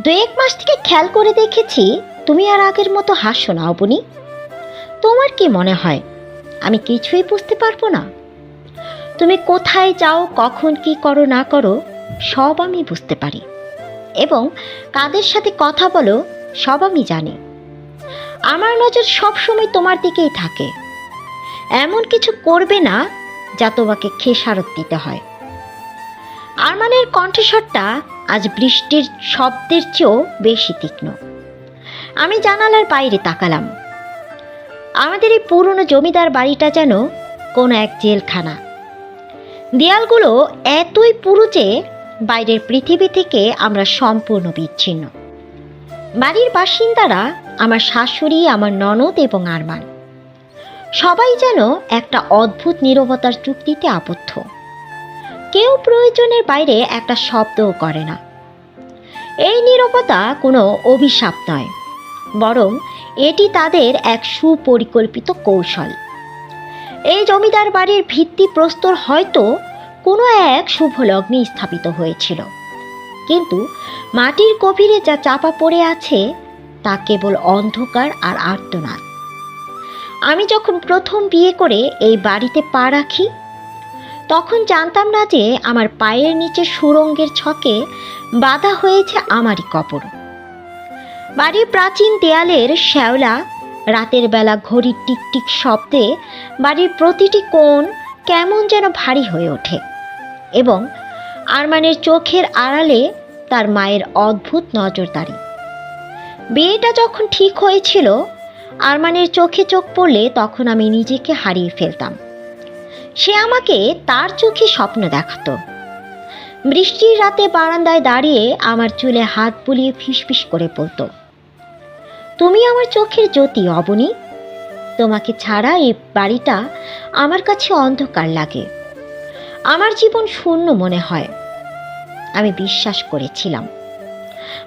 এক মাস থেকে খেয়াল করে দেখেছি তুমি আর আগের মতো হাসো না অবনী। তোমার কি মনে হয় আমি কিছুই বুঝতে পারবো না? তুমি কোথায় যাও, কখন কি করো না করো সব আমি বুঝতে পারি, এবং কাদের সাথে কথা বলো সব আমি জানি। আমার নজর সবসময় তোমার দিকেই থাকে। এমন কিছু করবে না যা তোমাকে খেসারত দিতে হয়। আরমানের কণ্ঠস্বরটা আজ বৃষ্টির শব্দের চেয়েও বেশি তীক্ষ্ণ। আমি জানালার বাইরে তাকালাম। আমাদের এই পুরনো জমিদার বাড়িটা যেন কোনো এক জেলখানা। দেয়ালগুলো এতই পুরু যে বাইরের পৃথিবী থেকে আমরা সম্পূর্ণ বিচ্ছিন্ন। বাড়ির বাসিন্দারা আমার শাশুড়ি, আমার ননদ এবং আরমান, সবাই যেন একটা অদ্ভুত নীরবতার চুক্তিতে আবদ্ধ। কেউ প্রয়োজনের বাইরে একটা শব্দও করে না। এই নীরবতা কোনো অভিশাপ নয়, বরং এটি তাদের এক সুপরিকল্পিত কৌশল। এই জমিদার বাড়ির ভিত্তিপ্রস্তর হয়তো কোনো এক শুভ লগ্নে স্থাপিত হয়েছিল, কিন্তু মাটির গভীরে যা চাপা পড়ে আছে তা কেবল অন্ধকার আর আর্তনাদ। আমি যখন প্রথম বিয়ে করে এই বাড়িতে পা রাখি, তখন জানতাম না যে আমার পায়ের নিচে সুড়ঙ্গের ছকে বাঁধা হয়েছে আমারই কবর। বাড়ির প্রাচীন দেয়ালের শ্যাওলা রাতের বেলা ঘড়ির টিকটিক শব্দে বাড়ির প্রতিটি কোণ কেমন যেন ভারী হয়ে ওঠে, এবং আরমানের চোখের আড়ালে তার মায়ের অদ্ভুত নজরদারি। বিয়েটা যখন ঠিক হয়েছিল, আরমানের চোখে চোখ পড়লে তখন আমি নিজেকে হারিয়ে ফেলতাম। সে আমাকে তার চোখে স্বপ্ন দেখাতো। বৃষ্টির রাতে বারান্দায় দাঁড়িয়ে আমার চুলে হাত বুলিয়ে ফিসফিস করে বলতো, তুমি আমার চোখের জ্যোতি অবনী। তোমাকে ছাড়া এই বাড়িটা আমার কাছে অন্ধকার লাগে, আমার জীবন শূন্য মনে হয়। আমি বিশ্বাস করেছিলাম,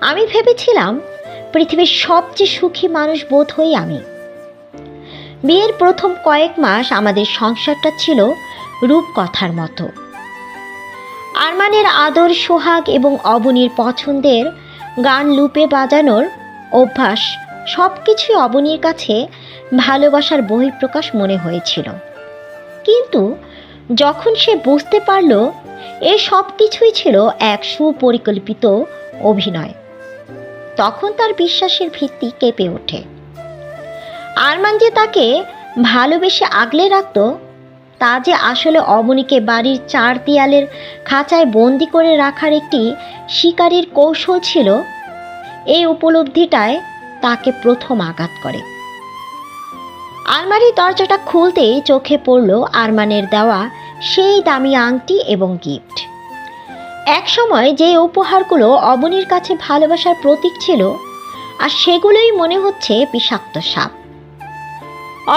আমি ভেবেছিলাম পৃথিবীর সবচেয়ে সুখী মানুষ বোধ হই আমি। বিয়ের প্রথম কয়েক মাস আমাদের সংসারটা ছিল রূপকথার মতো। আরমানের আদর, সোহাগ এবং অবনীর পছন্দের গান লুপে বাজানোর অভ্যাস সব কিছুই অবনীর কাছে ভালোবাসার বহিঃপ্রকাশ মনে হয়েছিল। কিন্তু যখন সে বুঝতে পারল এ সব কিছুই ছিল এক সুপরিকল্পিত অভিনয়, তখন তার বিশ্বাসের ভিত্তি কেঁপে ওঠে। আরমান যে তাকে ভালোবেসে আগলে রাখত, তা যে আসলে অবনীকে বাড়ির চার দেয়ালের খাঁচায় বন্দি করে রাখার একটি শিকারীর কৌশল ছিল, এই উপলব্ধিটায় তাকে প্রথম আঘাত করে। আলমারির দরজাটা খুলতেই চোখে পড়ল আরমানের দেওয়া সেই দামি আংটি এবং গিফট। একসময় যে উপহারগুলো অবনীর কাছে ভালোবাসার প্রতীক ছিল, আর সেগুলোই মনে হচ্ছে বিষাক্ত সাপ।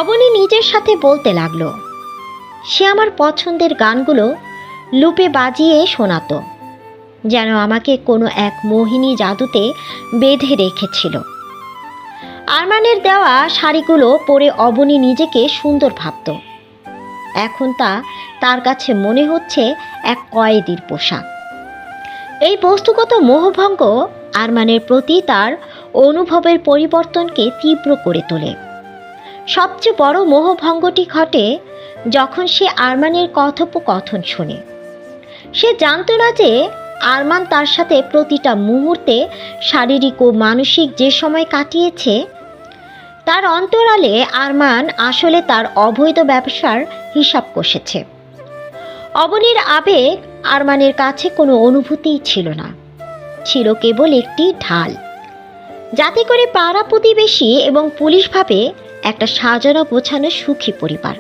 অবনী নিজের সাথে বলতে লাগলো, সে আমার পছন্দের গানগুলো লুপে বাজিয়ে শোনাতো, যেন আমাকে কোনো এক মোহিনী জাদুতে বেঁধে রেখেছিল। আরমানের দেওয়া শাড়িগুলো পরে অবনী নিজেকে সুন্দর ভাবত। এখন তা তার কাছে মনে হচ্ছে এক কয়েদির পোশাক। এই বস্তুগত মোহভঙ্গ আরমানের প্রতি তার অনুভবের পরিবর্তনকে তীব্র করে তোলে। সবচেয়ে বড় মোহভঙ্গটি ঘটে যখন সে আরমানের কথোপকথন শোনে। সে জানত না যে আরমান তার সাথে প্রতিটা মুহূর্তে শারীরিক ও মানসিক যে সময় কাটিয়েছে, তার অন্তরালে আরমান আসলে তার অবৈধ ব্যবসার হিসাব কষেছে। অবনীর আবেগ আরমানের কাছে কোনো অনুভূতিই ছিল না, ছিল কেবল একটি ঢাল, যাতে করে পাড়া প্রতিবেশী এবং পুলিশ ভাবে একটা সাজানো গোছানো সুখী পরিবার।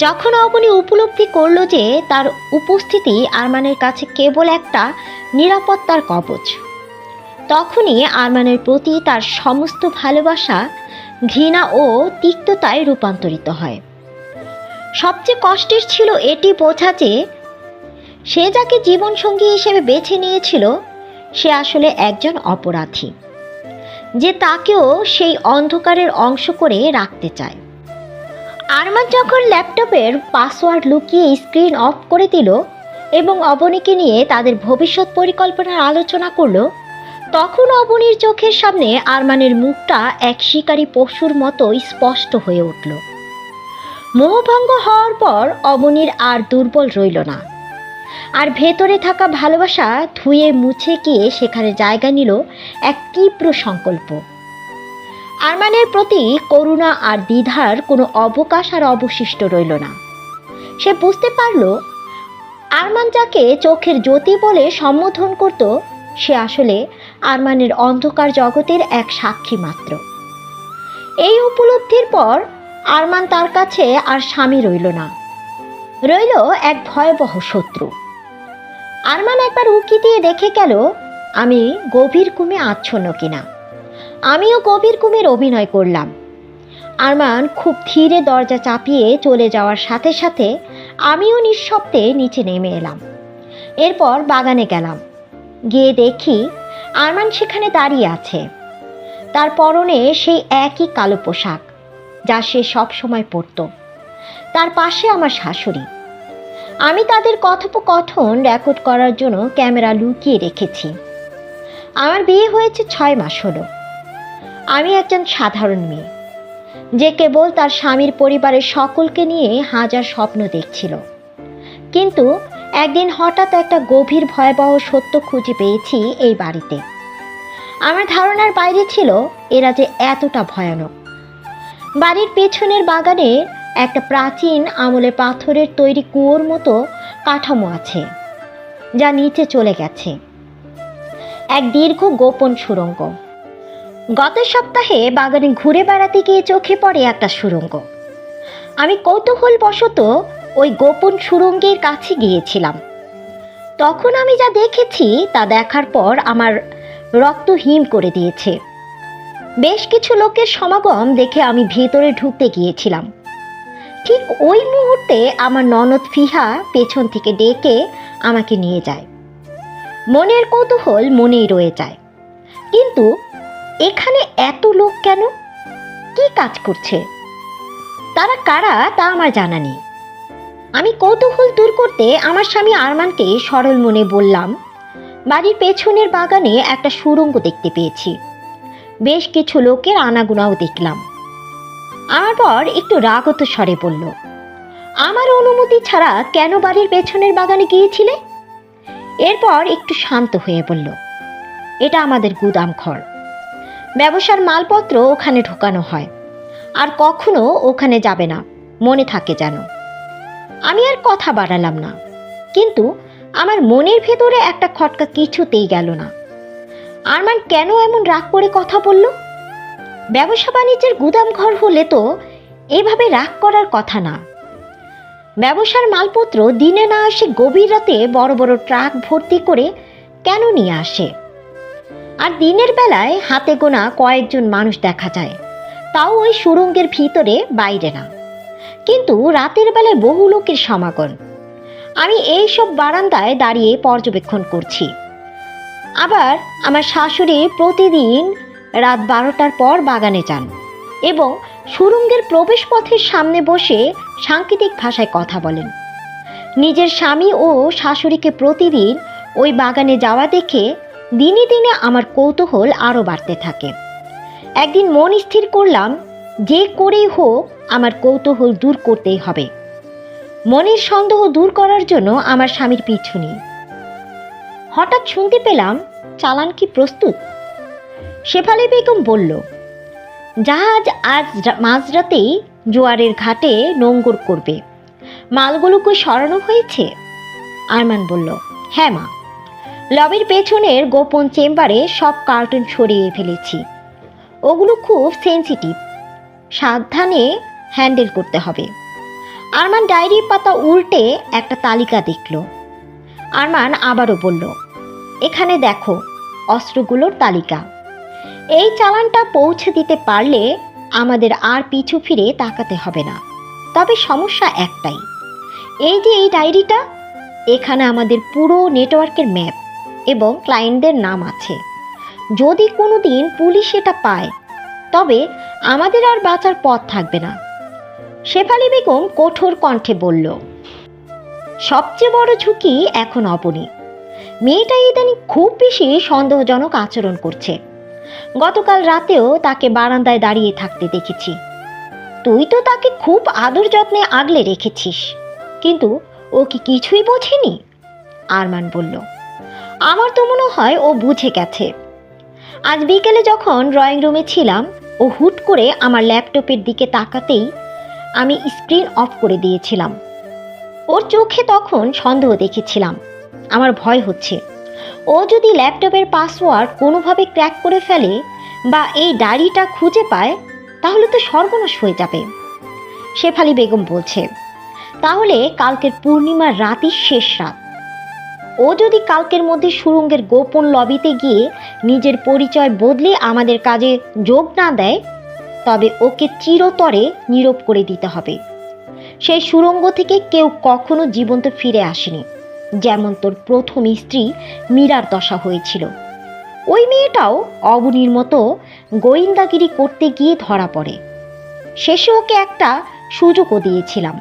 যখন অবনী উপলব্ধি করল যে তার উপস্থিতি আরমানের কাছে কেবল একটা নিরাপত্তার কবচ, তখনই আরমানের প্রতি তার সমস্ত ভালোবাসা ঘৃণা ও তিক্ততায় রূপান্তরিত হয়। সবচেয়ে কষ্টের ছিল এটি বোঝা যে সে যাকে জীবনসঙ্গী হিসেবে বেছে নিয়েছিল, সে আসলে একজন অপরাধী, যে তাকেও সেই অন্ধকারের অংশ করে রাখতে চায়। আরমান যখন ল্যাপটপের পাসওয়ার্ড লুকিয়ে স্ক্রিন অফ করে দিল এবং অবনীকে নিয়ে তাদের ভবিষ্যৎ পরিকল্পনার আলোচনা করল, তখন অবনীর চোখের সামনে আরমানের মুখটা এক শিকারী পশুর মতো স্পষ্ট হয়ে উঠল। মোহভঙ্গ হওয়ার পর অবনীর আর দুর্বল রইল না, আর ভেতরে থাকা ভালোবাসা ধুয়ে মুছে গিয়ে সেখানে জায়গা নিল এক তীব্র সংকল্প। আরমানের প্রতি করুণা আর দ্বিধার কোনো অবকাশ আর অবশিষ্ট রইল না। সে বুঝতে পারল আরমান যাকে চোখের জ্যোতি বলে সম্বোধন করত সে আসলে আরমানের অন্ধকার জগতের এক সাক্ষী মাত্র। এই উপলব্ধির পর আরমান তার কাছে আর স্বামী রইল না, রইল এক ভয়াবহ শত্রু। আরমান একবার উকি দিয়ে দেখে গেল আমি গভীর ঘুমে আচ্ছন্ন কিনা। আমিও গভীর ঘুমের অভিনয় করলাম। আরমান খুব ধীরে দরজা চাপিয়ে চলে যাওয়ার সাথে সাথে আমিও নিঃশব্দে নিচে নেমে এলাম। এরপর বাগানে গেলাম। গিয়ে দেখি আরমান সেখানে দাঁড়িয়ে আছে। তার পরনে সেই একই কালো পোশাক যা সে সবসময় পরত। তার পাশে আমার শাশুড়ি। আমি তাদের কথোপকথন রেকর্ড করার জন্য ক্যামেরা লুকিয়ে রেখেছি। আমার বিয়ে হয়েছে 6 মাস হলো। আমি একজন সাধারণ মেয়ে যে কেবল তার স্বামীর পরিবারের সকলকে নিয়ে হাজার স্বপ্ন দেখছিল। কিন্তু একদিন হঠাৎ একটা গভীর ভয়াবহ সত্য খুঁজে পেয়েছি এই বাড়িতে। আমার ধারণার বাইরে ছিল এরা যে এতটা ভয়ানক। বাড়ির পেছনের বাগানে একটা প্রাচীন আমলে পাথরের তৈরি কুয়োর মতো কাঠামো আছে যা নিচে চলে গেছে, এক দীর্ঘ গোপন সুড়ঙ্গ। গত সপ্তাহে বাগানে ঘুরে বেড়াতে গিয়ে চোখে পড়ে একটা সুড়ঙ্গ। আমি কৌতূহলবশত ওই গোপন সুড়ঙ্গের কাছে গিয়েছিলাম। তখন আমি যা দেখেছি তা দেখার পর আমার রক্ত হিম করে দিয়েছে। বেশ কিছু লোকের সমাগম দেখে আমি ভেতরে ঢুকতে গিয়েছিলাম। ঠিক ওই মুহূর্তে আমার ননদ ফিহা পেছন থেকে ডেকে আমাকে নিয়ে যায়। মনের কৌতূহল মনেই রয়ে যায়, কিন্তু এখানে এত লোক কেন? কি কাজ করছে? তারা কারা তা আমার জানা নেই। আমি কৌতূহল দূর করতে আমার স্বামী আরমানকে সরল মনে বললাম, বাড়ির পেছনের বাগানে একটা সুড়ঙ্গ দেখতে পেয়েছি। বেশ কিছু লোকের আনাগোনাও দেখলাম। আমার পর একটু রাগত স্বরে বলল, আমার অনুমতি ছাড়া কেন বাড়ির পেছনের বাগানে গিয়েছিলে? এরপর একটু শান্ত হয়ে বলল, এটা আমাদের গুদাম ঘর। ব্যবসার মালপত্র ওখানে ঢোকানো হয়, আর কখনো ওখানে যাবে না, মনে থাকে যেন। আমি আর কথা বাড়ালাম না, কিন্তু আমার মনের ভেতরে একটা খটকা কিছুতেই গেল না। আরমান কেন এমন রাগ করে কথা বলল? ব্যবসা বাণিজ্যের গুদাম ঘর হলে তো এভাবে রাগ করার কথা না। ব্যবসার মালপত্র দিনে না আসে গভীর রাতে বড় বড় ট্রাক ভর্তি করে কেন নিয়ে আসে? আর দিনের বেলায় হাতে গোনা কয়েকজন মানুষ দেখা যায়, তাও ওই সুড়ঙ্গের ভিতরে, বাইরে না। কিন্তু রাতের বেলায় বহু লোকের সমাগম। আমি এই সব বারান্দায় দাঁড়িয়ে পর্যবেক্ষণ করছি। আবার আমার শাশুড়ি প্রতিদিন রাত 12টার পর বাগানে যান এবং সুড়ঙ্গের প্রবেশ পথের সামনে বসে সাংকেতিক ভাষায় কথা বলেন। নিজের স্বামী ও শাশুড়িকে প্রতিদিন ওই বাগানে যাওয়া দেখে দিনে দিনে আমার কৌতূহল আরও বাড়তে থাকে। একদিন মন স্থির করলাম, যে করেই হোক আমার কৌতূহল দূর করতেই হবে। মনের সন্দেহ দূর করার জন্য আমার স্বামীর পিছু নিই। হঠাৎ শুনতে পেলাম, চালান কি প্রস্তুত? শেফালি বেগম বলল, জাহাজ আজ মাঝরাতেই জোয়ারের ঘাটে নোঙ্গর করবে। মালগুলোকে সরানো হয়েছে? আরমান বলল, হ্যাঁ মা, লবির পেছনের গোপন চেম্বারে সব কার্টুন সরিয়ে ফেলেছি। ওগুলো খুব সেন্সিটিভ, সাবধানে হ্যান্ডেল করতে হবে। আরমান ডায়েরির পাতা উল্টে একটা তালিকা দেখল। আরমান আবারও বলল, এখানে দেখো অস্ত্রগুলোর তালিকা। এই চালানটা পৌঁছে দিতে পারলে আমাদের আর পিছু ফিরে তাকাতে হবে না। তবে সমস্যা একটাই, এই যে এই ডায়েরিটা, এখানে আমাদের পুরো নেটওয়ার্কের ম্যাপ এবং ক্লায়েন্টদের নাম আছে। যদি কোনো দিন পুলিশ এটা পায় তবে আমাদের আর বাঁচার পথ থাকবে না। শেফালি বেগম কঠোর কণ্ঠে বলল, সবচেয়ে বড় ঝুঁকি এখন অবনী। মেয়েটা ইদানিং খুব বেশি সন্দেহজনক আচরণ করছে। গতকাল রাতেও তাকে বারান্দায় দাঁড়িয়ে থাকতে দেখেছি। তুই তো তাকে খুব আদর যত্নে আগলে রেখেছিস, কিন্তু ও কি কিছুই বোঝেনি? আরমান বলল। আমার তো মনে হয় ও বুঝে গেছে। আজ বিকেলে যখন ড্রয়িং রুমে ছিলাম, ও হুট করে আমার ল্যাপটপের দিকে তাকাতেই আমি স্ক্রিন অফ করে দিয়েছিলাম। ওর চোখে তখন সন্দেহ দেখেছিলাম। আমার ভয় হচ্ছে, ও যদি ল্যাপটপের পাসওয়ার্ড কোনোভাবে ক্র্যাক করে ফেলে বা এই ডায়েরিটা খুঁজে পায়, তাহলে তো সর্বনাশ হয়ে যাবে। শেফালি বেগম বলছে, তাহলে কালকের পূর্ণিমার রাতই শেষ রাত। ও যদি কালকের মধ্যে সুড়ঙ্গের গোপন লবিতে গিয়ে নিজের পরিচয় বদলে আমাদের কাজে যোগ না দেয়, তবে ওকে চিরতরে নীরব করে দিতে হবে। সেই সুড়ঙ্গ থেকে কেউ কখনো জীবন্ত ফিরে আসেনি, যেমন তোর প্রথম স্ত্রী মীরার দশা হয়েছিল। ওই মেয়েটাও অবনীর মতো গোয়েন্দাগিরি করতে গিয়ে ধরা পড়ে। শেষে ওকে একটা সুযোগও দিয়েছিলাম,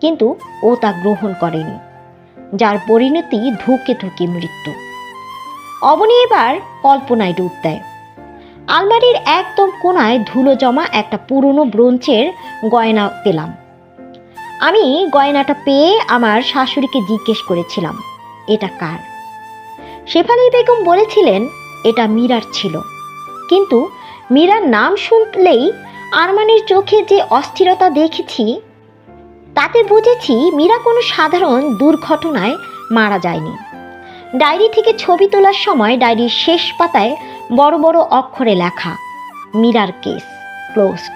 কিন্তু ও তা গ্রহণ করেনি, যার পরিণতি ধুকে ধুকে মৃত্যু। অবনী এবার কল্পনায় ডুব দেয়। আলমারির একদম কোণায় ধুলো জমা একটা পুরনো ব্রোঞ্চের গয়না পেলাম। আমি গয়নাটা পেয়ে আমার শাশুড়িকে জিজ্ঞেস করেছিলাম, এটা কার? শেফালি বেগম বলেছিলেন এটা মীরার ছিল। কিন্তু মীরার নাম শুনলেই আরমানের চোখে যে অস্থিরতা দেখেছি, তাতে বুঝেছি মীরা কোনো সাধারণ দুর্ঘটনায় মারা যায়নি। ডায়েরি থেকে ছবি তোলার সময় ডায়েরির শেষ পাতায় বড় বড় অক্ষরে লেখা, মীরার কেস ক্লোজড।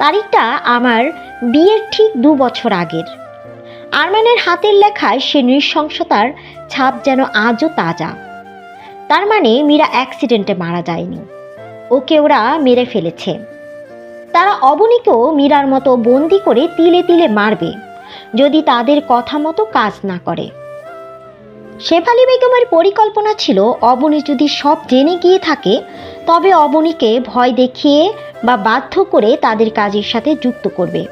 তারিখটা আমার বিয়ের ঠিক 2 বছর আগের। আরমানের হাতের লেখায় সে নৃশংসতার ছাপ যেন আজও তাজা। তার মানে মীরা অ্যাক্সিডেন্টে মারা যায়নি, ওকে ওরা মেরে ফেলেছে। তারা অবনীকেও মীরার মতো বন্দি করে তিলে তিলে মারবে যদি তাদের কথা মতো কাজ না করে। শেফালি বেগমের পরিকল্পনা ছিল, অবনী যদি সব জেনে গিয়ে থাকে, তবে অবনীকে ভয় দেখিয়ে বা বাধ্য করে তাদের কাজের সাথে যুক্ত করবে।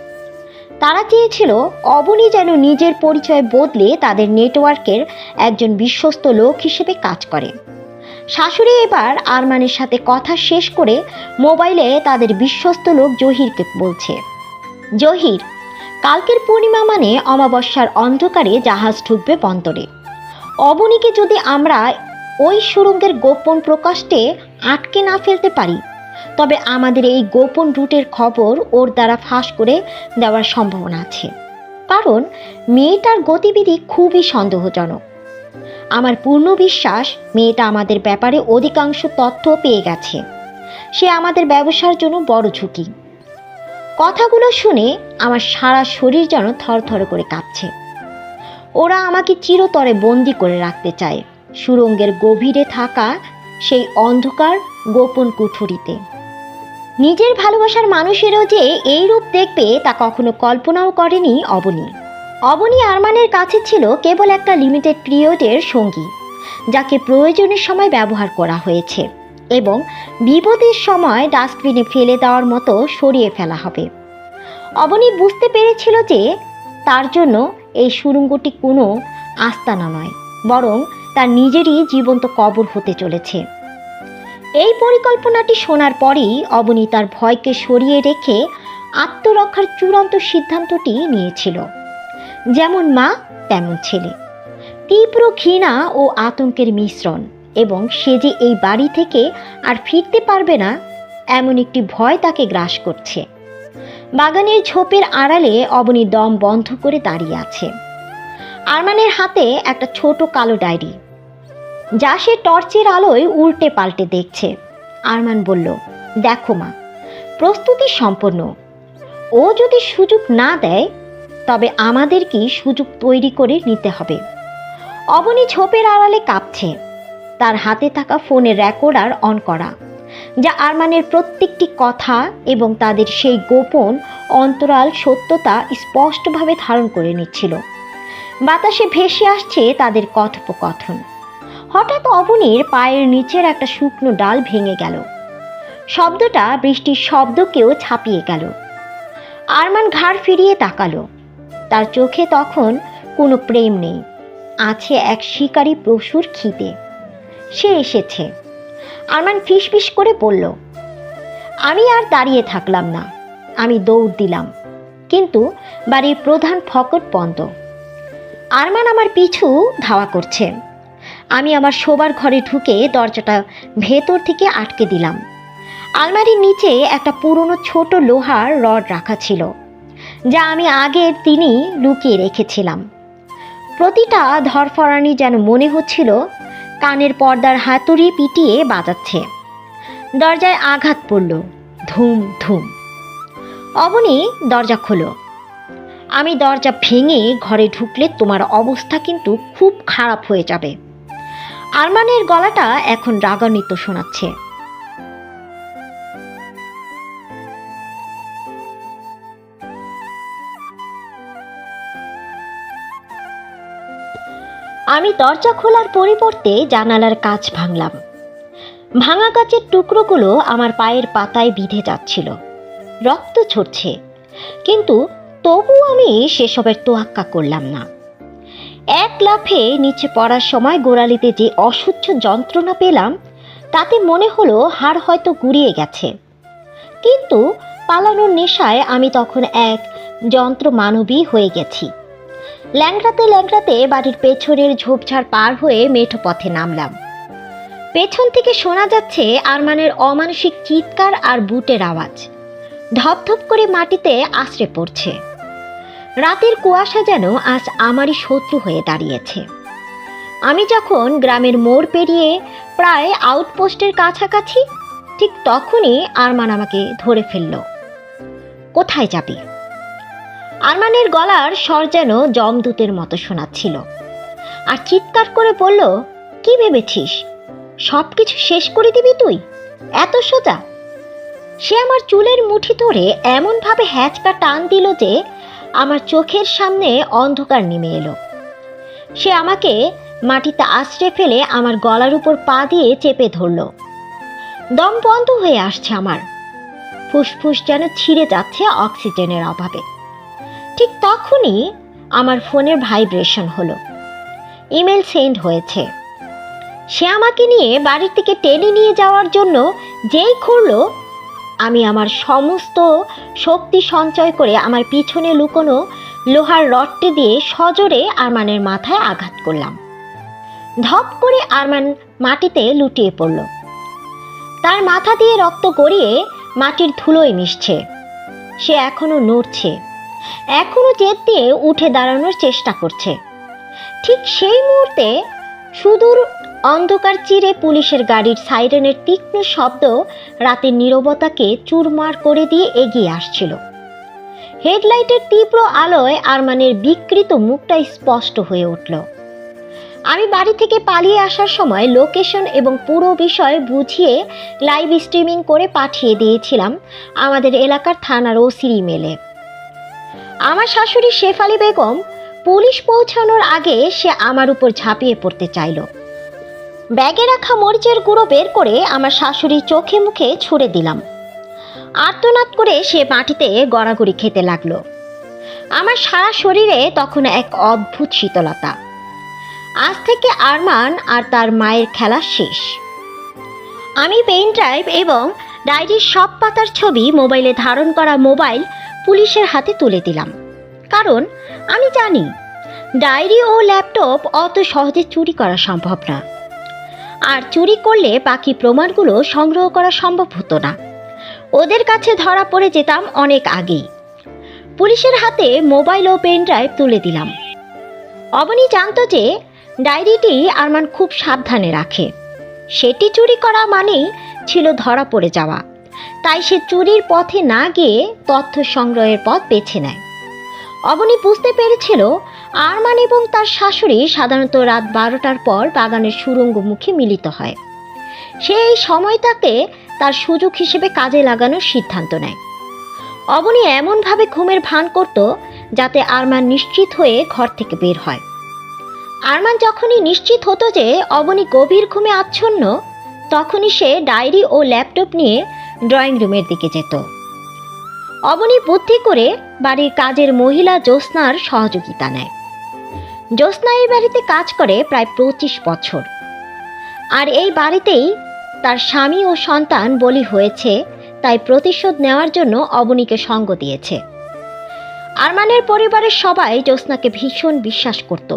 তারা চেয়েছিল অবনী যেন নিজের পরিচয় বদলে তাদের নেটওয়ার্কের একজন বিশ্বস্ত লোক হিসেবে কাজ করে। শাশুড়ি এবার আরমানের সাথে কথা শেষ করে মোবাইলে তাদের বিশ্বস্ত লোক জহিরকে বলছে, জহির, কালকের পূর্ণিমা মানে অমাবস্যার অন্ধকারে জাহাজ ঢুকবে বন্দরে। অবনীকে যদি আমরা ওই সুড়ঙ্গের গোপন প্রকাশে আটকে না ফেলতে পারি, তবে আমাদের এই গোপন রুটের খবর ওর দ্বারা ফাঁস করে দেওয়ার সম্ভাবনা আছে। কারণ মেয়েটার গতিবিধি খুবই সন্দেহজনক। আমার পূর্ণ বিশ্বাস মেয়েটা আমাদের ব্যাপারে অধিকাংশ তথ্য পেয়ে গেছে। সে আমাদের ব্যবসার জন্য বড় ঝুঁকি। কথাগুলো শুনে আমার সারা শরীর যেন থরথর করে কাঁপছে। ওরা আমাকে চিরতরে বন্দি করে রাখতে চায় সুড়ঙ্গের গভীরে থাকা সেই অন্ধকার গোপন কুঠুরিতে। নিজের ভালোবাসার মানুষেরও যে এই রূপ দেখবে তা কখনো কল্পনাও করেনি অবনী। অবনী আরমানের কাছে ছিল কেবল একটা লিমিটেড পিরিয়ডের সঙ্গী, যাকে প্রয়োজনের সময় ব্যবহার করা হয়েছে এবং বিপদের সময় ডাস্টবিনে ফেলে দেওয়ার মতো সরিয়ে ফেলা হবে। অবনী বুঝতে পেরেছিল যে তার জন্য এই সুড়ঙ্গটি কোনো আস্তানা নয়, বরং তার নিজেরই জীবন্ত কবর হতে চলেছে। এই পরিকল্পনাটি শোনার পরেই অবনী তার ভয়কে সরিয়ে রেখে আত্মরক্ষার চূড়ান্ত সিদ্ধান্তটি নিয়েছিল। যেমন মা তেমন ছেলে, তীব্র ঘৃণা ও আতঙ্কের মিশ্রণ, এবং সে যে এই বাড়ি থেকে আর ফিরতে পারবে না এমন একটি ভয় তাকে গ্রাস করছে। বাগানের ঝোপের আড়ালে অবনী দম বন্ধ করে দাঁড়িয়ে আছে। আরমানের হাতে একটা ছোট কালো ডায়েরি, যা সে টর্চের আলোয় উল্টে পাল্টে দেখছে। আরমান বলল, দেখো মা, প্রস্তুতি সম্পন্ন। ও যদি সুযোগ না দেয়, তবে আমাদের কি সুযোগ তৈরি করে নিতে হবে। অবনী ঝোপের আড়ালে কাঁপছে, তার হাতে থাকা ফোনের রেকর্ডার অন করা, যা আরমানের প্রত্যেকটি কথা এবং তাদের সেই গোপন অন্তরাল সত্যতা স্পষ্টভাবে ধারণ করে নিচ্ছিল। বাতাসে ভেসে আসছে তাদের কথোপকথন। হঠাৎ অবনীর পায়ের নিচের একটা শুকনো ডাল ভেঙে গেল। শব্দটা বৃষ্টির শব্দকেও ছাপিয়ে গেল। আরমান ঘাড় ফিরিয়ে তাকালো। তার চোখে তখন কোনো প্রেম নেই, আছে এক শিকারী পশুর খিদে। সে এসেছে। আরমান ফিসফিস করে বলল। আমি আর দাঁড়িয়ে থাকলাম না, আমি দৌড় দিলাম, কিন্তু বাড়ির প্রধান ফটক বন্ধ। আরমান আমার পিছু ধাওয়া করছে। আমি আমার শোবার ঘরে ঢুকে দরজাটা ভেতর থেকে আটকে দিলাম। আলমারির নিচে একটা পুরনো ছোট লোহার রড রাখা ছিল, যা আমি আগের দিনই লুকিয়ে রেখেছিলাম। প্রতিটা ধরফরানি যেন মনে হচ্ছিল কানের পর্দার হাতুড়ি পিটিয়ে বাজাচ্ছে। দরজায় আঘাত পড়ল, ধুম ধুম। অবনী, দরজা খোলো। আমি দরজা ভেঙে ঘরে ঢুকলে তোমার অবস্থা কিন্তু খুব খারাপ হয়ে যাবে। আরমানের গলাটা এখন রাগান্বিত শোনাচ্ছে। আমি দরজা খোলার পরিবর্তে জানালার কাঁচ ভাঙলাম। ভাঙা কাচের টুকরোগুলো আমার পায়ের পাতায় বিঁধে যাচ্ছিল, রক্ত ঝরছে, কিন্তু তবু আমি সেসবের তোয়াক্কা করলাম না। এক লাফে নিচে পড়ার সময় গোড়ালিতে যে অসহ্য যন্ত্রণা পেলাম, তাতে মনে হলো হাড় হয়তো গুড়িয়ে গেছে। কিন্তু পালানোর নেশায় আমি তখন এক যন্ত্র মানবী হয়ে গেছি। ল্যাংড়াতে ল্যাংড়াতে বাড়ির পেছনের ঝোপঝাড় পার হয়ে মেঠো পথে নামলাম। পেছন থেকে শোনা যাচ্ছে আরমানের অমানসিক চিৎকার আর বুটের আওয়াজ ধপধপ করে মাটিতে আছড়ে পড়ছে। রাতের কুয়াশা যেন আজ আমারই শত্রু হয়ে দাঁড়িয়েছে। আমি যখন গ্রামের মোড় পেরিয়ে প্রায় আউটপোস্টের কাছাকাছি, ঠিক তখনই আরমান আমাকে ধরে ফেলল। কোথায় যাবি? আরমানের গলার স্বর যেন যমদূতের মতো শোনাচ্ছিল, আর চিৎকার করে বলল, কি ভেবেছিস সব কিছু শেষ করে দিবি তুই? এত সোজা? সে আমার চুলের মুঠি ধরে এমনভাবে হ্যাঁচকা টান দিল যে আমার চোখের সামনে অন্ধকার নেমে এলো। সে আমাকে মাটিতে আছড়ে ফেলে আমার গলার উপর পা দিয়ে চেপে ধরল। দম বন্ধ হয়ে আসছে আমার, ফুসফুস যেন ছিঁড়ে যাচ্ছে অক্সিজেনের অভাবে। ঠিক তখনই আমার ফোনের ভাইব্রেশন হলো। ইমেল সেন্ড হয়েছে। সে আমাকে নিয়ে বাড়ির থেকে টেনে নিয়ে যাওয়ার জন্য যেই খুলল, আমি আমার সমস্ত শক্তি সঞ্চয় করে আমার পিছনে লুকোনো লোহার রডটি দিয়ে সজোরে আরমানের মাথায় আঘাত করলাম। ধপ করে আরমান মাটিতে লুটিয়ে পড়ল। তার মাথা দিয়ে রক্ত গড়িয়ে মাটির ধুলোয় মিশছে। সে এখনো নড়ছে, এখনো জেদ দিয়ে উঠে দাঁড়ানোর চেষ্টা করছে। ঠিক সেই মুহূর্তে সুদূর অন্ধকার চিরে পুলিশের গাড়ির সাইরেনের তীক্ষ্ণ শব্দ রাতের নীরবতাকে চুরমার করে দিয়ে এগিয়ে আসছিল। হেডলাইটের তীব্র আলোয় আরমানের বিকৃত মুখটা স্পষ্ট হয়ে উঠল। আমি বাড়ি থেকে পালিয়ে আসার সময় লোকেশন এবং পুরো বিষয় বুঝিয়ে লাইভ স্ট্রিমিং করে পাঠিয়ে দিয়েছিলাম আমাদের এলাকার থানার ওসির ইমেলে। আমার শাশুড়ি শেফালি বেগম পুলিশ পৌঁছানোর আগে সে আমার উপর ঝাঁপিয়ে পড়তে চাইল। ব্যাগে রাখা মরিচের গুঁড়ো বের করে আমার শাশুড়ির চোখে মুখে ছুঁড়ে দিলাম। আর্তনাদ করে সে মাটিতে গড়াগড়ি খেতে লাগলো। আমার সারা শরীরে তখন এক অদ্ভুত শীতলতা। আজ থেকে আরমান আর তার মায়ের খেলা শেষ। আমি পেন ড্রাইভ এবং ডায়েরির সব পাতার ছবি মোবাইলে ধারণ করা মোবাইল পুলিশের হাতে তুলে দিলাম, কারণ আমি জানি ডায়েরি ও ল্যাপটপ অত সহজে চুরি করা সম্ভব না, আর চুরি করলে বাকি প্রমাণগুলো সংগ্রহ করা সম্ভব হতো না। ওদের কাছে ধরা পড়ে যেতাম অনেক আগেই। পুলিশের হাতে মোবাইল ও পেন ড্রাইভ তুলে দিলাম। অবনী জানতো যে ডায়েরিটি আরমান খুব সাবধানে রাখে। সেটি চুরি করা মানেই ছিল ধরা পড়ে যাওয়া, তাই সে চুরির পথে না গিয়ে তথ্য সংগ্রহের পথ বেছে নেয়। অবনী বুঝতে পেরেছিল আরমান এবং তার শাশুড়ি সাধারণত রাত 12টার পর বাগানের সুড়ঙ্গ মুখে মিলিত হয়। সে এই সময়টাকে তার সুযোগ হিসেবে কাজে লাগানোর সিদ্ধান্ত নেয়। অবনী এমনভাবে ঘুমের ভান করত যাতে আরমান নিশ্চিত হয়ে ঘর থেকে বের হয়। আরমান যখনই নিশ্চিত হতো যে অবনী গভীর ঘুমে আচ্ছন্ন, তখনই সে ডায়েরি ও ল্যাপটপ নিয়ে ড্রয়িং রুমের দিকে যেত। অবনী বুদ্ধি করে বাড়ির কাজের মহিলা জ্যোৎস্নার সহযোগিতা নেয়। জ্যোৎস্না এই বাড়িতে কাজ করে প্রায় 25 বছর। আর এই বাড়িতেই তার স্বামী ও সন্তান বলি হয়েছে, তাই প্রতিশোধ নেওয়ার জন্য অবনীকে সঙ্গ দিয়েছে। আরমানের পরিবারের সবাই জ্যোৎস্নাকে ভীষণ বিশ্বাস করত,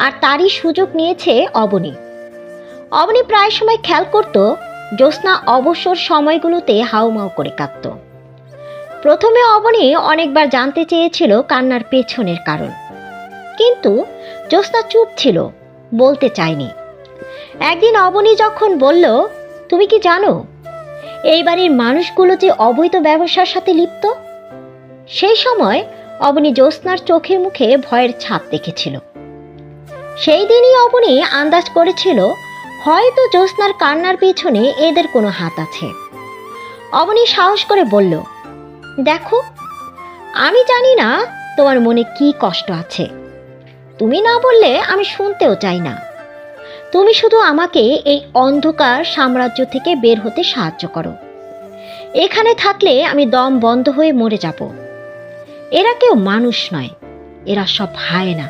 আর তারই সুযোগ নিয়েছে অবনী। অবনী প্রায় সময় খেয়াল করত জ্যোৎস্না অবসর সময়গুলোতে হাউমাউ করে কাঁদত। প্রথমে অবনী অনেকবার জানতে চেয়েছিল কান্নার পেছনের কারণ, কিন্তু জ্যোৎস্না চুপ ছিল, বলতে চায়নি। একদিন অবনী যখন বলল, তুমি কি জানো এই বাড়ির মানুষগুলো যে অবৈধ ব্যবসার সাথে লিপ্ত, সেই সময় অবনী জ্যোৎস্নার চোখে মুখে ভয়ের ছাপ দেখেছিল। সেই দিনই অবনী আন্দাজ করেছিল হয়তো জ্যোৎস্নার কান্নার পেছনে এদের কোনো হাত আছে। অবনী সাহস করে বলল, দেখো, আমি জানি না তোমার মনে কি কষ্ট আছে, তুমি না বললে আমি শুনতেও চাই না। তুমি শুধু আমাকে এই অন্ধকার সাম্রাজ্য থেকে বের হতে সাহায্য করো। এখানে থাকলে আমি দম বন্ধ হয়ে মরে যাব। এরা কেউ মানুষ নয়, এরা সব হায়না।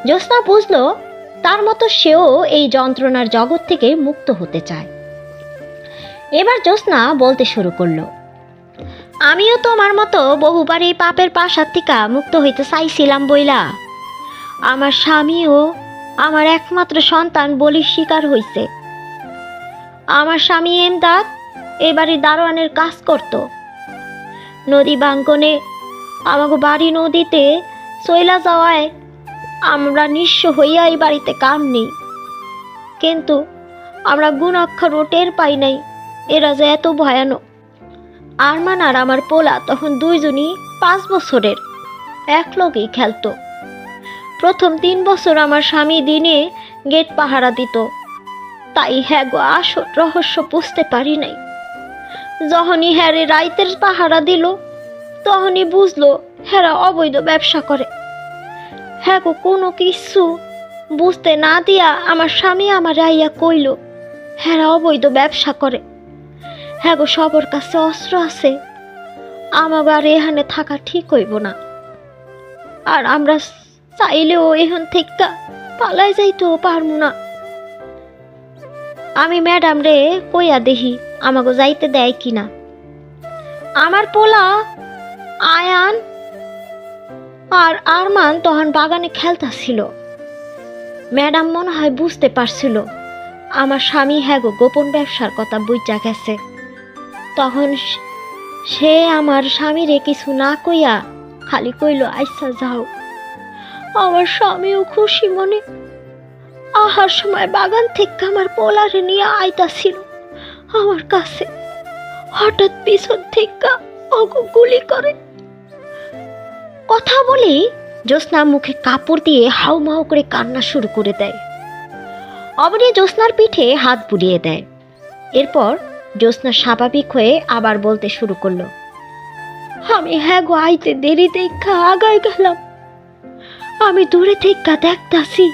জ্যোৎস্না বুঝল তার মতো সেও এই যন্ত্রণার জগৎ থেকে মুক্ত হতে চায়। এবার জ্যোৎস্না বলতে শুরু করলো, আমিও তোমার মতো বহুবার এই পাপের পাশার থেকে মুক্ত হইতে চাইছিলাম বইলা আমার স্বামীও আমার একমাত্র সন্তান বলির শিকার হইছে। আমার স্বামী এমদাদ এই বাড়ির দারোয়ানের কাজ করত। নদী বাঙ্গনে আমাকে বাড়ি নদীতে চইলা যাওয়ায় আমরা নিঃস্ব হইয়া এই বাড়িতে কাম নেই, কিন্তু আমরা গুণাক্ষর টের পাই নাই এরা যে এত ভয়ানক। আরমান আর আমার পোলা তখন দুইজনই 5 বছরের, একলগেই খেলতো। প্রথম 3 বছর আমার স্বামী দিনে গেট পাহারা দিত, তাই হ্যাঁ গো আসল রহস্য বুঝতে পারি নাই। যখনই হ্যারে রাইতের পাহারা দিল তখনই বুঝলো হেরা অবৈধ ব্যবসা করে। হ্যাঁ গো কোনো কিছু বুঝতে না দিয়া আমার স্বামী আমার আইয়া কইল হেরা অবৈধ ব্যবসা করে। হ্যাঁ গো সবার কাছে অস্ত্র আছে, আমার এখানে থাকা ঠিক হইব না। আর আমরা চাইলেও এখান থেকে পালাই যাইতেও পারবো না। আমি ম্যাডাম রে কইয়া দেখি আমাকে যাইতে দেয় কিনা। আমার পোলা আয়ান আর আরমান তখন বাগানে খেলতাছিল। ম্যাডাম মনে হয় বুঝতে পারছিল আমার স্বামী হ্যাঁ গো গোপন ব্যবসার কথা বুঝা গেছে। তখন সে আমার স্বামীরে কিছু না কইয়া খালি কইল, আচ্ছা যাও। আমার স্বামীও খুশি মনে আহার সময় বাগান থেকে আমার পোলারে নিয়ে আইতাছিল আমার কাছে। হঠাৎ পিছন থেকে ওকে গুলি করে। কথা বলি জ্যোৎস্না মুখে কাপড় দিয়ে হাউমাউ করে কান্না শুরু করে দেয়। অবনী জ্যোৎস্নার পিঠে হাত বুলিয়ে দেয়। এরপর জ্যোৎস্না স্বাভাবিক হয়ে আবার বলতে শুরু করলো, আমি হ্যাঁ গো আইতে দেরি দেখা আগায় গেলাম। আমি দূরে থেকে দেখতাছি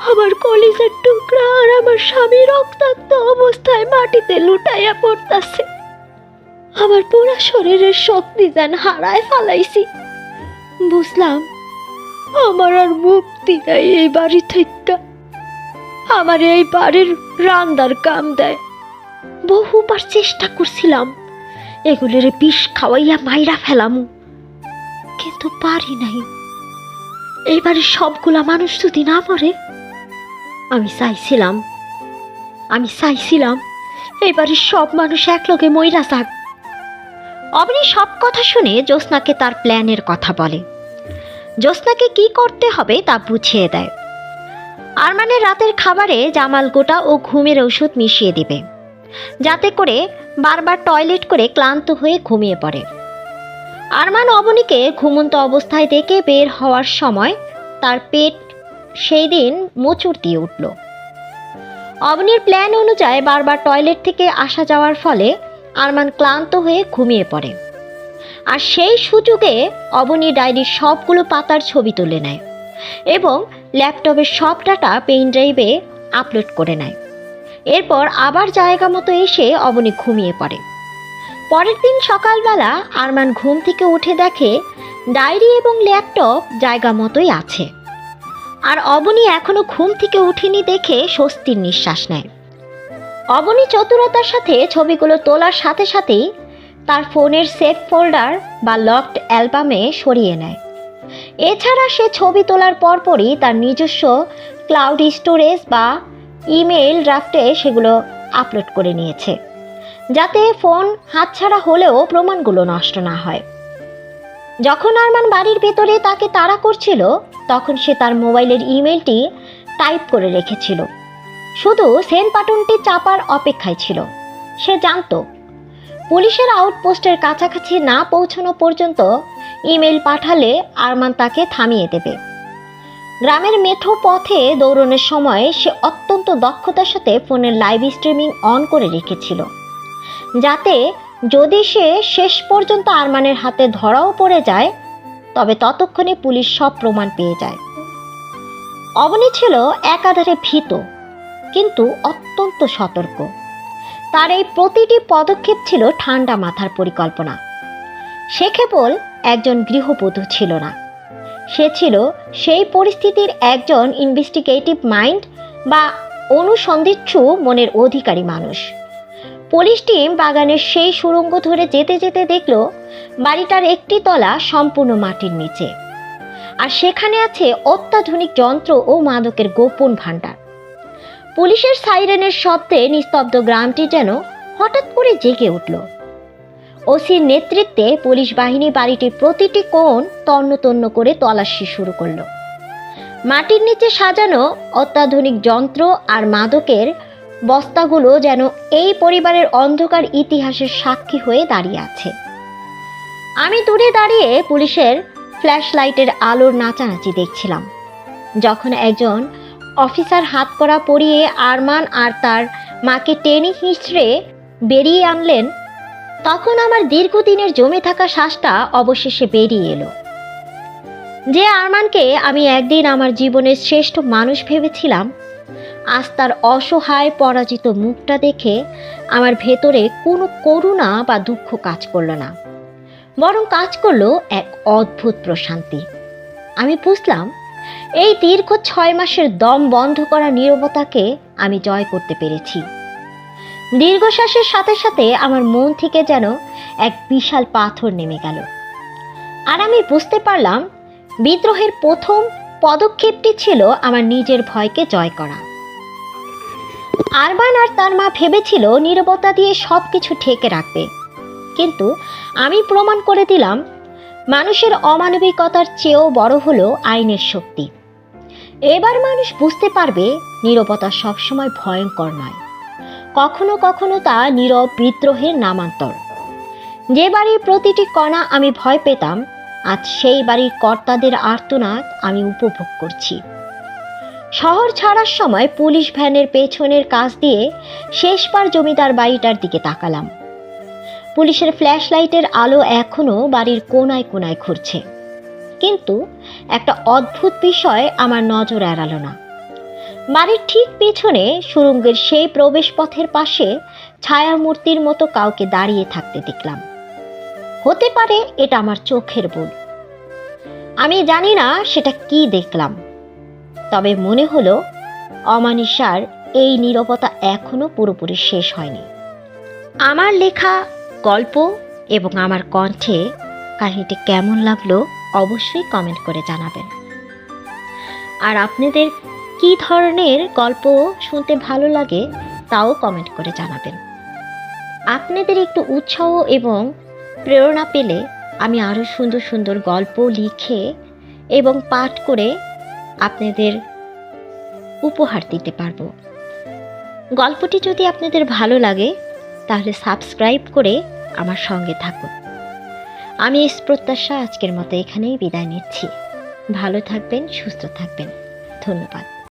আমার কলিজার টুকরা আর আমার স্বামী রক্তাক্ত অবস্থায় মাটিতে লুটাইয়া পড়তাছে। আমার পুরো শরীরের শক্তি যেন হারায় ফেলাইছি। বুঝলাম আমার আর মুক্তি নাই এই বাড়ি থেকে। আমার এই বাড়ির রান্দার কাম দেয়। বহুবার চেষ্টা করছিলাম এগুলোর বিষ খাওয়াইয়া মাইরা ফেলাম, কিন্তু পারি নাই। এই বাড়ির সবগুলা মানুষ যদি না মরে, আমি চাইছিলাম এই বাড়ির সব মানুষ একলগে মইরা যাক। অবনী সব কথা শুনে জ্যোৎস্নাকে তার প্ল্যানের কথা বলে। জ্যোৎস্নাকে কি করতে হবে তা বুঝিয়ে দেয়। আরমানের রাতের খাবারে জামাল গোটা ও ঘুমের ওষুধ মিশিয়ে দিবে, যাতে করে বারবার টয়লেট করে ক্লান্ত হয়ে ঘুমিয়ে পড়ে। আরমান অবনীকে ঘুমন্ত অবস্থায় দেখে বের হওয়ার সময় তার পেট সেই দিন মোচড় দিয়ে উঠল। অবনীর প্ল্যান অনুযায়ী বারবার টয়লেট থেকে আসা যাওয়ার ফলে আরমান ক্লান্ত হয়ে ঘুমিয়ে পড়ে। আর সেই সুযোগে অবনী ডায়েরির সবগুলো পাতার ছবি তুলে নেয় এবং ল্যাপটপের সব ডাটা পেন ড্রাইভে আপলোড করে নেয়। এরপর আবার জায়গা মতো এসে অবনী ঘুমিয়ে পড়ে। পরের দিন সকালবেলা আরমান ঘুম থেকে উঠে দেখে ডায়েরি এবং ল্যাপটপ জায়গা মতোই আছে। আর অবনী এখনো ঘুম থেকে উঠেনি দেখে স্বস্তির নিঃশ্বাস নেয়। অবনী চতুরতার সাথে ছবিগুলো তোলার সাথে সাথেই তার ফোনের সেভ ফোল্ডার বা লকড অ্যালবামে সরিয়ে নেয়। এছাড়া সে ছবি তোলার পরপরই তার নিজস্ব ক্লাউড স্টোরেজ বা ইমেইল ড্রাফটে সেগুলো আপলোড করে নিয়েছে, যাতে ফোন হাতছাড়া হলেও প্রমাণগুলো নষ্ট না হয়। যখন আরমান বাড়ির ভেতরে তাকে তাড়া করছিল, তখন সে তার মোবাইলের ইমেলটি টাইপ করে রেখেছিল, শুধু সেন্ড বাটনটি চাপার অপেক্ষায় ছিল। সে জানত পুলিশের আউটপোস্টের কাছাকাছি না পৌঁছানো পর্যন্ত ইমেল পাঠালে আরমান তাকে থামিয়ে দেবে। গ্রামের মেঠো পথে দৌড়নের সময় সে অত্যন্ত দক্ষতার সাথে ফোনের লাইভ স্ট্রিমিং অন করে রেখেছিল, যাতে যদি সে শেষ পর্যন্ত আরমানের হাতে ধরাও পড়ে যায়, তবে ততক্ষণে পুলিশ সব প্রমাণ পেয়ে যায়। অবনী ছিল একাধারে ভীত কিন্তু অত্যন্ত সতর্ক। তার এই প্রতিটি পদক্ষেপ ছিল ঠান্ডা মাথার পরিকল্পনা। সে কেবল একজন গৃহবধূ ছিল না, সে ছিল সেই পরিস্থিতির একজন ইনভেস্টিগেটিভ মাইন্ড বা অনুসন্ধিৎসু মনের অধিকারী মানুষ। পুলিশ টিম বাগানের সেই সুড়ঙ্গ ধরে যেতে যেতে দেখল বাড়িটার একটি তলা সম্পূর্ণ মাটির নিচে, আর সেখানে আছে অত্যাধুনিক যন্ত্র ও মাদকের গোপন ভাণ্ডার। পুলিশের সাইরেনের শব্দে নিস্তব্ধ গ্রামটি যেন হঠাৎ করে জেগে উঠল। ওসির নেতৃত্বে পুলিশ বাহিনী বাড়িটির প্রতিটি কোণ তন্ন তন্ন করে তল্লাশি শুরু করলো। মাটির নিচে সাজানো অত্যাধুনিক যন্ত্র আর মাদকের বস্তাগুলো যেন এই পরিবারের অন্ধকার ইতিহাসের সাক্ষী হয়ে দাঁড়িয়ে আছে। আমি দূরে দাঁড়িয়ে পুলিশের ফ্ল্যাশ লাইটের আলোর নাচানাচি দেখছিলাম। যখন একজন অফিসার হাতকড়া পরিয়ে আরমান আর তার মাকে টেনে হিঁচড়ে বেরিয়ে আনলেন, তখন আমার দীর্ঘদিনের জমে থাকা শ্বাসটা অবশেষে বেরিয়ে এলো। যে আরমানকে আমি একদিন আমার জীবনের শ্রেষ্ঠ মানুষ ভেবেছিলাম, আজ তার অসহায় পরাজিত মুখটা দেখে আমার ভেতরে কোনো করুণা বা দুঃখ কাজ করলো না, বরং কাজ করলো এক অদ্ভুত প্রশান্তি। আমি বুঝলাম এই দীর্ঘ 6 মাসের দম বন্ধ করা নীরবতাকে আমি জয় করতে পেরেছি। দীর্ঘশ্বাসের সাথে সাথে আমার মন থেকে যেন এক বিশাল পাথর নেমে গেল, আর আমি বুঝতে পারলাম বিদ্রোহের প্রথম পদক্ষেপটি ছিল আমার নিজের ভয়কে জয় করা। আরমান আর তার মা ভেবেছিল নীরবতা দিয়ে সব কিছু ঢেকে রাখবে, কিন্তু আমি প্রমাণ করে দিলাম মানুষের অমানবিকতার চেয়েও বড় হলো আইনের শক্তি। এবার মানুষ বুঝতে পারবে নীরবতা সবসময় ভয়ঙ্কর নয়, কখনো কখনো তা নীরব বিদ্রোহের নামান্তর। যে বাড়ির প্রতিটি কণা আমি ভয় পেতাম, আজ সেই বাড়ির কর্তাদের আর্তনাদ আমি উপভোগ করছি। শহর ছাড়ার সময় পুলিশ ভ্যানের পেছনের কাছ দিয়ে শেষবার জমিদার বাড়িটার দিকে তাকালাম। পুলিশের ফ্ল্যাশ লাইটের আলো এখনো বাড়ির কোনায় কোনায় ঘুরছে, কিন্তু একটা অদ্ভুত বিষয় আমার নজর এড়ালো না। বাড়ির ঠিক পেছনে সুড়ঙ্গের সেই প্রবেশ পথের পাশে ছায়ামূর্তির মতো কাউকে দাঁড়িয়ে থাকতে দেখলাম। হতে পারে এটা আমার চোখের ভুল, আমি জানি না সেটা কি দেখলাম, তবে মনে হলো অমানিসার এই নীরবতা এখনো পুরোপুরি শেষ হয়নি। আমার লেখা গল্প এবং আমার কণ্ঠে কাহিনীটি কেমন লাগলো অবশ্যই কমেন্ট করে জানাবেন। আর আপনাদের কি ধরনের গল্প শুনতে ভালো লাগে তাও কমেন্ট করে জানাবেন। আপনাদের একটু উৎসাহ এবং প্রেরণা পেলে আমি আরও সুন্দর সুন্দর গল্প লিখে এবং পাঠ করে আপনাদের উপহার দিতে পারবো। গল্পটি যদি আপনাদের ভালো লাগে তাহলে সাবস্ক্রাইব করে আমার সঙ্গে থাকুন। আমি এই প্রত্যাশা আজকের মতো এখানেই বিদায় নিচ্ছি। ভালো থাকবেন, সুস্থ থাকবেন। ধন্যবাদ।